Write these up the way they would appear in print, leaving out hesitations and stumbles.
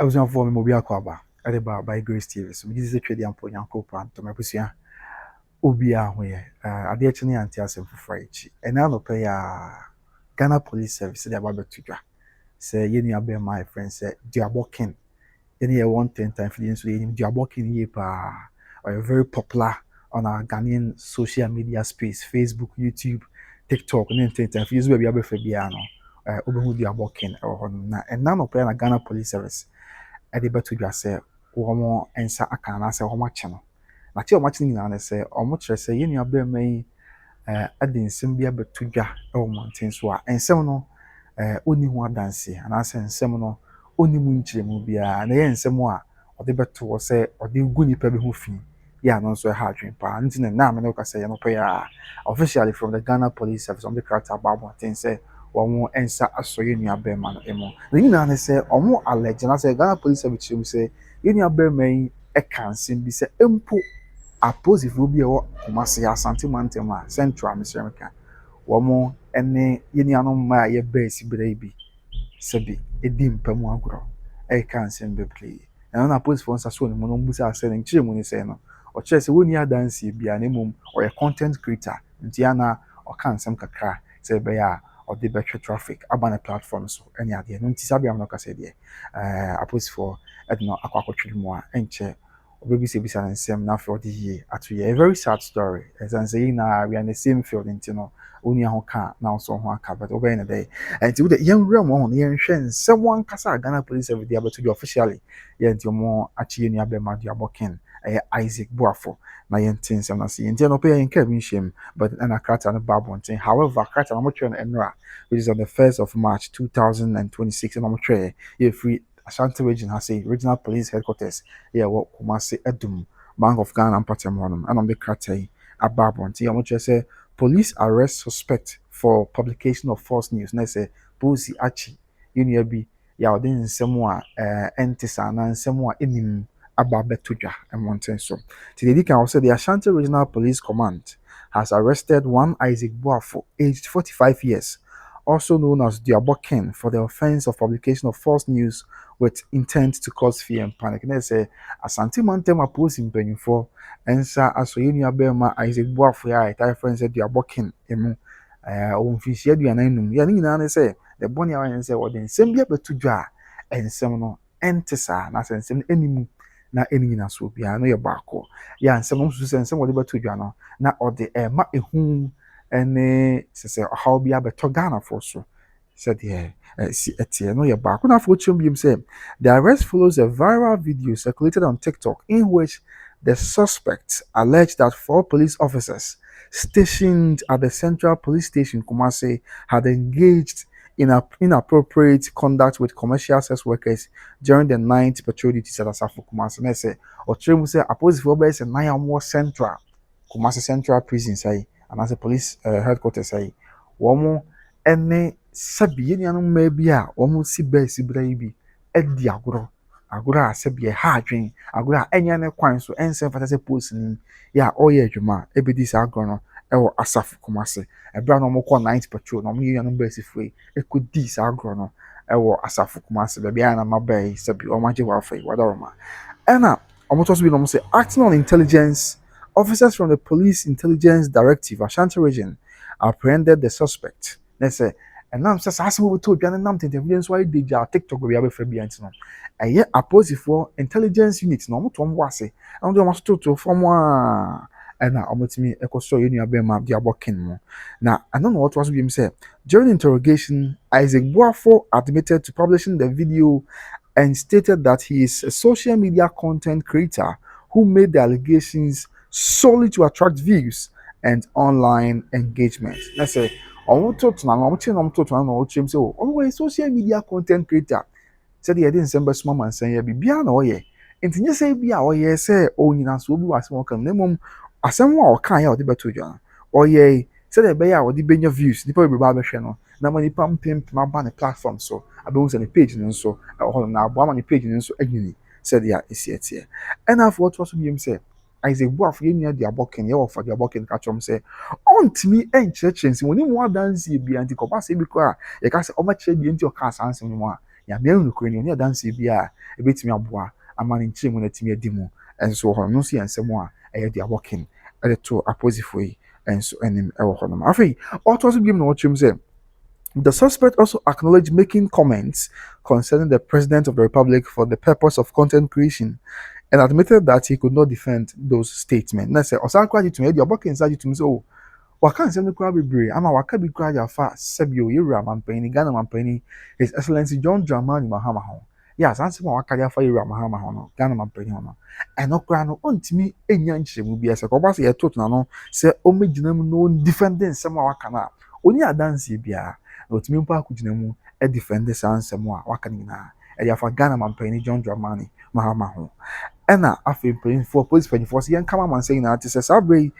I was on for me mobile kwaba. Adeba by Grace TV. So this is a trade and point uncle pan to my pussy. Obia where I did actually anti asem for French. And now no pay Ghana Police Service they about to do. Say you need my friend say Duabo King. Any a 110 time for the insulin Duabo King ye pa or very popular on our Ghanaian social media space, Facebook, YouTube, TikTok, and then time for you be able to be ano. Obehu Duabo King or and now no pay na Ghana Police Service. Ɛde bɛto dwa sɛ wɔn nsa aka anaasɛ wɔn akyɛ no na kyɛ wɔn akyɛ no nyinaa ne sɛ wɔn kyerɛ sɛ yɛn nua bɛrima yi ɛde nsɛm bi abɛto dwa wɔ mmɔnten so a nsɛm no ɔnni ho adanse anaasɛ nsɛm no ɔnni mu nkyerɛmu biara na ɛyɛ nsɛm a ɔde bɛto hɔ sɛ ɔde gu nipa bi ho fi yɛ ano nso ɛha adwene paa nti na naame no kasa yɛ no pɛ a officially from the Ghana Police Service wɔn de krataa aba abɔnten sɛ wɔn nsa asɔ yɛn nua bɛrima no mu na nyinaa ne sɛ wɔn allege na sɛ Ghana Police Service kyerɛ mu sɛ yɛn nua bɛrima yi ɛka nsɛm bi sɛ mpo aposifoɔ bi a ɛwɔ Kumasi Asante Mantam a Central Misremika wɔn ne yɛn nuanom mmaa a yɛbɛɛ si bere yi bi sɛbi edi mpamu agorɔ ɛka nsɛm bebree na wɔn aposifoɔ nsa so ne mu no mbusa asɛ ne nkyerɛ mu ne sɛ no ɔkyerɛ sɛ wɔn ni adansie bia na mmom ɔyɛ content creator nti ana ɔka nsɛm kakra sɛ ɛbɛyɛ a ɔde bɛtwe traffic aba na platform so ɛne adeɛ no nti sabi am no kasa deɛ aposifoɔ ɛde no akɔ akɔtwere mu a ɛnkyɛ ɔbɛbisabisa ne nsɛm na afei ɔde yie ato yɛ a very sad story ɛsan sɛ yi na we are in the same field nti no onua ho ka na ɔso ho aka but ɔbɛyɛ ne dɛ nti wode yɛnwura mu ho na yɛnhwɛ nsɛm ankasa a Ghana Police Service de abɛto dwa officially yɛ nti ɔmo akye yɛ nua bɛma Duabo King ɛyɛ Isaac Boafo na yɛnte nsɛm no ase yɛnti no ɔpɛ yɛ nka bi nhyɛm but ɛna krataa no ba abɔnten however krataa no ɔmotwerɛ no ɛnora which is on the 1st of March 2026 and ɔmotwerɛ yɛfiri Ashanti region has a regional police headquarters here what Kumasi Edum Bank of Ghana and Patemon and on the Kratay Ababon T say police arrest suspect for publication of false news. Na say Pussy Achi Uniabi Yaudin Semua Entisana and Semua Enim Ababetuja and Monten so. Today can also the Ashanti Regional Police Command has arrested one Isaac Boafo, aged 45 years, also known as Duabo King, for the offense of publication of false news with intent to cause fear and panic. And they say, Asante Mantem opposing penny for Ensa Asoyunia Bema Isaac Boafo, I friends said Duabo King, emu, Fisher Dianum, Yanina, say, the Bonnie and say, what then send me to jar and seminal entesa, and I send some enemy. Na eni na so bia no ye baako ya nsɛm nso sɛ nsɛm wɔde bɛto dwa no na ɔde ma ehu ene sɛ ɔhaw bi abɛtɔ Ghana for so said deɛ si etie no ye baako na afɔ kyerɛ biem sɛ the arrest follows a viral video circulated on TikTok in which the suspects alleged that 4 police officers stationed at the Central Police Station Kumasi had engaged in inappropriate conduct with commercial sex workers during the night patrol duties at Asafo Kumasi. And I say, or Tremu say, opposite for base and Naya more central Kumasi Central Prison say, and as a police headquarters say, Womo ene sabi yenu maybe a womo si base braibi edi agora sabi hardwin agora enya ne kwan so ense fata se post ni ya oye adwuma ebedi sa agro no ɛwɔ Asafo Kumasi ɛbra no mo kɔ night patrol no mo yɛ no base free ekodi sa agro no ɛwɔ Asafo Kumasi baabi a na mabai sabi o magye wa afai wadaroma ɛna ɔmo to so bi no mo say acting on intelligence officers from the Police Intelligence Directive Ashanti region apprehended the suspect. They say ɛnam sɛ saa asɛm wɔbɛtɔ odwa no nam tentɛmfidie nso ayɛ digya TikTok baabi abɛfa bi anti no ɛyɛ aposifoɔ intelligence unit na ɔmo to ɔmo ase ɛno de ɔmo asototo fam a ɛna ɔmo tumi ɛkɔsɔ yɛ nua bɛrima Duabo King mu na ɛno na wɔto aso bi mu sɛ during interrogation Isaac Boafo admitted to publishing the video and stated that he is a social media content creator who made the allegations solely to attract views and online engagement. Let's say ɔmo to na ɔmo kyerɛ na ɔmo to na ɔmo kyerɛ mu sɛ ɔmo yɛ social media content creator sɛ deɛ yɛde nsɛm bɛsoma ma nsɛm yɛ biribiara na ɔyɛ nti nyɛ sɛ bi a ɔyɛ sɛ ɔnyina so obi wɔ asɛm ɔka na mmom asɛm a ɔka yɛ a ɔde bɛto dwa ɔyɛ sɛ deɛ ɛbɛyɛ a ɔde bɛnya views nipa bebree ba bɛhwɛ no na ma nipa mpempem aba ne platform so abɛhu sɛ ne page no nso ɛwɔ hɔ na aboa ma ne page no nso anyini sɛdeɛ esi ɛteɛ ɛna afɔ ɔto so biem sɛ Isaac Boafo yɛ nua Duabo King yɛ wɔ fa Duabo King ka kyerɛm sɛ ɔntumi ɛnkyerɛkyerɛ nsi wɔn ni mu adansi bi anti kɔba sɛ bi kɔ a yɛka sɛ ɔbɛkyerɛ bi nti ɔka asansɛm no mu a nyame nukuri ni oni adanse bi a ebetimi aboa ama ne nkyeremu na timi adi mu enso hɔ no nso yɛ nsɛm a ɛyɛ dia working ɛde to aposifo yi enso anim ɛwɔ hɔ no afei ɔtɔ so bi mu na ɔkyerɛm sɛ the suspect also acknowledged making comments concerning the President of the Republic for the purpose of content creation and admitted that he could not defend those statements. Na say Osakwa jitumi edi oboke nsa jitumi say oh waka nsɛm no kura bebree ama waka bi kura yafa sɛbio yewura mampani Ghana mampani His Excellency John Dramani Mahama ho. Yeah, sanse ma waka yafa yewura Mahama ho no Ghana mampani ho no. Ɛno kura no ontimi enya nkyeremu bi ɛsɛ kɔba sɛ yɛto na no sɛ ɔmegyina mu no defending nsɛm a waka na oni adanse bia na otimi mpa akɔgyina mu defend saa nsɛm a waka nyinaa ɛde afa Ghana mampani John Dramani Mahama ho. Ɛna afei mpanyinfoɔ police mpanyinfoɔ sɛ yɛn kama mansa nyinaa te sɛ saa bere yi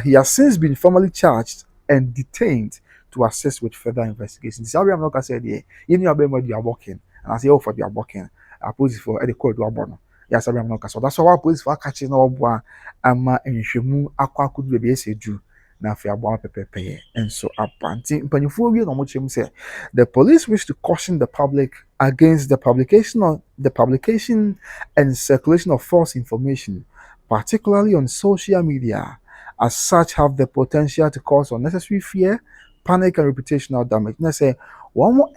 he has since been formally charged and detained to assist with further investigations. Saa bere a mɛka sɛ deɛ yɛn nua bɛrima Duabo ken anaasɛ yɛwɔ fa Duabo ken apolisifoɔ ɛde kɔɔ Duabo no yɛ saa bere a mɛka sɛ ɔda so a apolisifoɔ akakye na ɔboa ama nhwehwɛmu akɔ akɔdu baabi ɛsɛ du na afei aboa pɛpɛɛpɛyɛ nso aba nti mpanyinfoɔ wie na wɔn kyerɛ mu sɛ the police wish to caution the public against the publication and circulation of false information, particularly on social media, as such have the potential to cause unnecessary fear, panic, and reputational damage. Na say, one more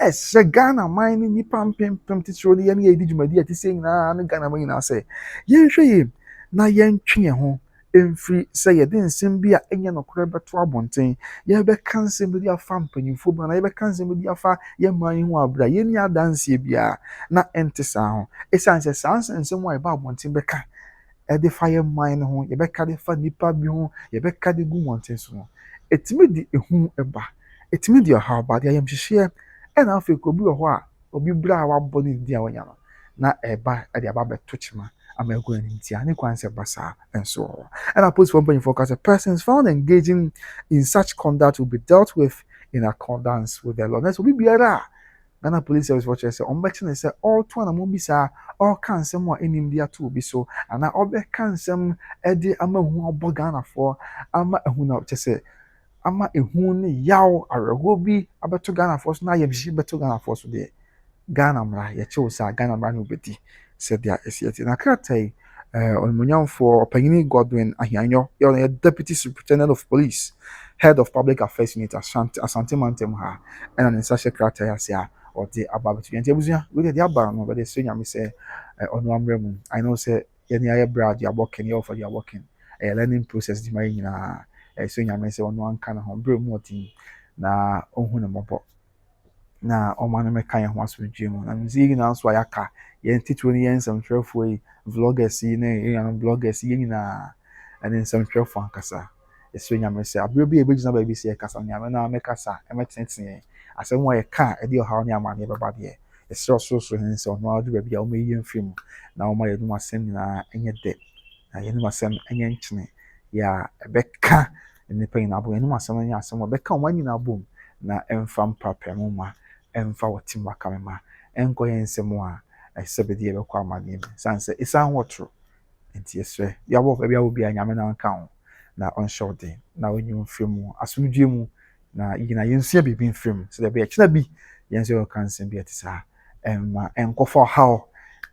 Ghana mining ni pam titro ni yani edi jumadi ati saying na Ghana mining na say, yen hwe na yen twe ho emfiri sɛ yɛde nsɛm bi a ɛnyɛ nokora bɛto abɔnten yɛbɛka nsɛm bi afa mpanyinfo bi na yɛbɛka nsɛm bi afa yɛman yi ho abra yɛni adanseɛ bia na ɛnte saa ho ɛsiane sɛ saa nsɛm a yɛba abɔnten bɛka ɛde fa yɛman no ho yɛbɛka de fa nipa bi ho yɛbɛka de gu mmɔnten so no ɛtumi de ehu ɛba ɛtumi de ɔhaw ba de ayamhyehyeɛ ɛna afei kɔ bi wɔ hɔ a obi bra a wabɔ ne di a wɔnya no na ɛba ɛde aba bɛto kyema ama ɛgu anim tia ne kwan sɛ basa nso wɔ ɛna police for mpanyinfoɔ ka sɛ persons found engaging in such conduct will be dealt with in accordance with the law. Na sɛ obi biara a Ghana Police Service wɔkyerɛ sɛ ɔmbɛkye ne sɛ ɔreto anamɔ bi saa ɔreka nsɛm a ɛnim de ato obi so anaa ɔbɛka nsɛm ɛde ama ehu abɔ Ghanafoɔ ama ehu na kyerɛ sɛ ama ehu ne yaw awerɛhoɔ bi abɛto Ghanafoɔ so na ayɛmhyehye bɛto Ghanafoɔ so deɛ Ghana mmara yɛkyɛw sɛ Ghana mmara no bɛdi sɛdeɛ ɛsi ɛte na krataa yi ɔnumonyamfoɔ ɔpanyini Godwin Ahianyo yɛ Deputy Superintendent of Police Head of Public Affairs Unit Asante Mantem ha ɛna ne nsa hyɛ krataa yi ase a ɔde aba abɛto nti abusua wei deɛ aba no bɛde sɛ nyame sɛ ɔno ammerɛ mu I know sɛ yɛne ayɛ brɛ a Duabo ken yɛwɔ fa Duabo ken ɛyɛ learning process di ma yɛ nyinaa ɛsɛ nyame sɛ ɔno anka ne ho brɛ mu ɔten na ɔhu ne mmɔbɔ na ɔma no mɛka yɛn ho asomdwe mu na mzi nyinaa nso a yɛaka yɛn titiri ne yɛn nsɛmtwerɛfoɔ yi vloggers yi ne yɛn bloggers yi nyinaa ɛne nsɛmtwerɛfoɔ ankasa ɛsɛ nyame sɛ abere bi a ɛbɛgyina baabi sɛ yɛkasa nyame na mɛkasa ɛmɛtenetene asɛm a yɛka a ɛde ɔhaw ne amanneɛ bɛba deɛ ɛsɛ ɔsorosoro hen sɛ ɔno ade baabi a ɔmɛyi yɛn firi mu na ɔma yɛnum asɛm nyinaa ɛnyɛ dɛ na yɛnum asɛm ɛnyɛ nkyene yɛ a ɛbɛka nnipa nyinaa bom yɛnum asɛm ɛnyɛ asɛm a ɛbɛka ɔma nyinaa bom na ɛmfa mpapɛmu ma ɛmfa wɔtim wakame ma ɛnkɔ yɛn nsɛm a ɛsɛ bɛde yɛbɛkɔ amanneɛ mu san sɛ ɛsan wɔtoro nti yɛsrɛ yɛabɔ baabi a wo bia nyame na nka ho na ɔnhyɛ wo den na ɔnyi wo mfiri mu asomdwe mu na yɛgyina yɛnsua biribi mfiri mu sɛdeɛ ɛbɛyɛ kyena bi yɛn nso yɛwɔka nsɛm bi ɛte saa ɛmma ɛnkɔfa ɔhaw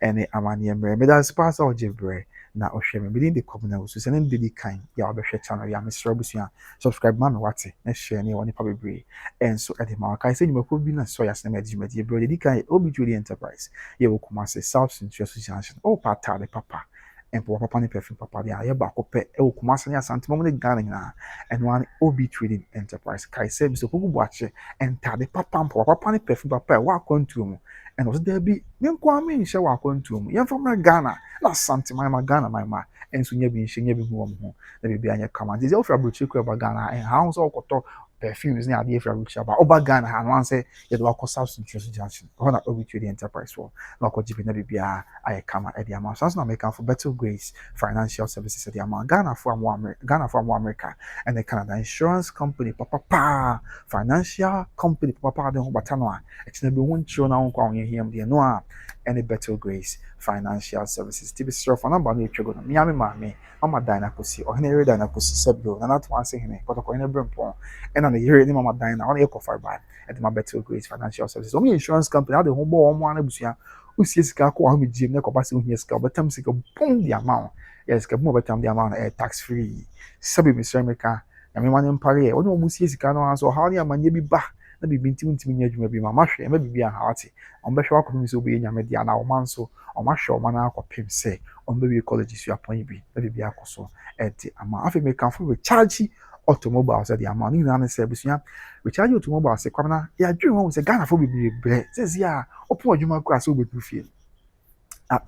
ɛne amanneɛ mmerɛ meda ase paa sɛ ɔgye berɛ na ɔhwɛ me medin de kɔmna wo so sɛ ne ndedi kan yɛ a wɔbɛhwɛ channel yɛ a mesrɛ abusua subscribe ma me wate na share ne ɛwɔ nipa bebree ɛnso ɛde ma wakae sɛ nnwumakuo bi na sɛ ɔyɛ asɛm ɛde dwumadie berɛ dedi kan yɛ Odobroni enterprise yɛwɔ Kumase South Central Association ɔwɔpa atade papa ɛmpɔ papa ne perfume papa deɛ ayɛ baako pɛ ɛwɔ Kumase ne Asante mɔm ne Ghana nyinaa ɛno ara ne Odobroni enterprise kae sɛ bisɛ kɔgu boakye ɛntade papa mpɔ papa ne perfume papa ɛwɔ akwantuo mu ɛna ɔsɛ daabi me nko a menhyɛ wɔ akwantuo mu yɛmfa mmra Ghana na Asante man Ghana man ma ɛnso nyɛ bi nhyɛ nyɛ bi hu wɔn ho na biribi anyɛ kama nti sɛ wofiri aburokyire kɔ ɛba Ghana ɛha ho sɛ wokɔtɔ perfumes ne adeɛ firi aburokyire aba ɔba Ghana ha no ansɛ yɛde wakɔ South Central Junction hɔ na Odobroni enterprise wɔ na wakɔgye bi na biribiara ayɛ kama ɛde ama so na mekamfo Better Grace Financial Services ɛde ama Ghanafoɔ a mo America ɛne Canada insurance company papa financial company papa de ho bata no a ɛkyena bi ho nkyerɛ na ho nkwa ho yɛhia mu deɛ no a any Better Grace Financial Services. To be sure for number no twego no. Miami mame, mama dine akosi, ohene yere dine akosi sebio, na not one say hene, but ohene brempon. And on the yere ni mama dine na one ye kofa by at my Better Grace Financial Services. Only insurance company, the home boy one abusia, who sees ka ko ha me gym na ko ba se ohia ska, but time sika boom the amount. Yes, ka boom but time the amount tax free. Sabi Mr. America, na me man empare, oni mo sie sika no anso how ni amanye bi ba. Na bibi ntimi nya adwuma bi ma mahwe ma bibi a hawate on behwe akopim so be nya me dia na o man so o mahwe o man akopim se on be college su apon bi na bibi akoso eti ama afi me kan for recharge automobile so the amount ni na se busua recharge automobile se kwamna ya adwuma wo se Ghana for bibi bre sezi a opo adwuma kura so obedu fie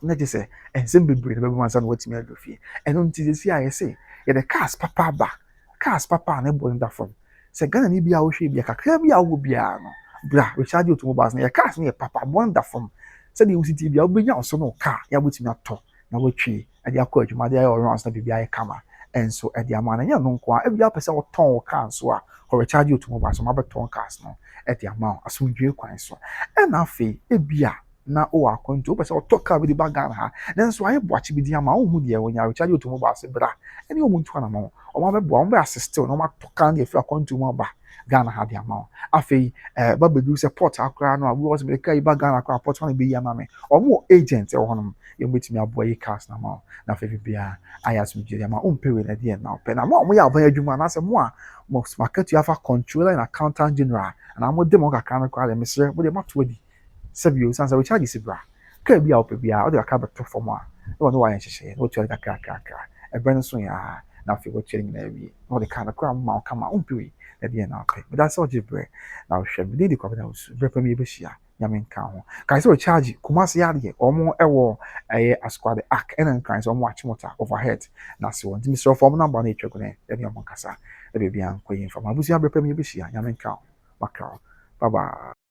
na je se ensem bebre na bebu mansa no watimi adu fie eno nti se a yese ye the cars papa na bo nda from se Ghana ni bia wo hwe bia kakra bia wo bia no bra recharge automobiles na ye cars na papa bonda from se de usiti bia wo benya so no car ya botimi ato na wotwe e de akọ adwuma de ya runs na bibia ye kama enso e de ama na nya no nko a e bia pese wo ton car so a for recharge automobiles so ma beton cars no e de ama asundwe kwan so e na afi e bia na o akonto pese wo to car bi de bagan ha nanso aye boachi bi de ama wo hu de wo nya recharge automobiles bra ene o muntu ana ma o ma be bo be assist no ma to kan de fi akonto mo ba Ghana ha de ama afei ba bedu support akra no a we was be kai ba Ghana akra port na be yi ama me o mo agent e wo honom ye betimi abo yi cars na ma na afei bia ayas mi de ama o mpewe na de na pe na mo ya ban adwuma na se mo a mo market you have a controller and accountant general and mo de mo kakra na kwa de mesre mo de mato adi sabio sansa we charge sibra ka bia o pe bia o de aka beto form a no no wa yen hyehyɛ no to kakra e bre no so ya na afei wo chere na wi no de kana kwa ma kama umpiwe na de na pe but that's all jibre na hwɛ bi de kwa na usu bre pa mi be hia nyame nka ho kai so charge kumase ya de omo ewo asquad arc and kan so omo achimota overhead na se won timi so form number na etwego ne de omo kasa e be bia nkoyin form abusu ya bre pa mi be hia nyame nka ho makra bye bye.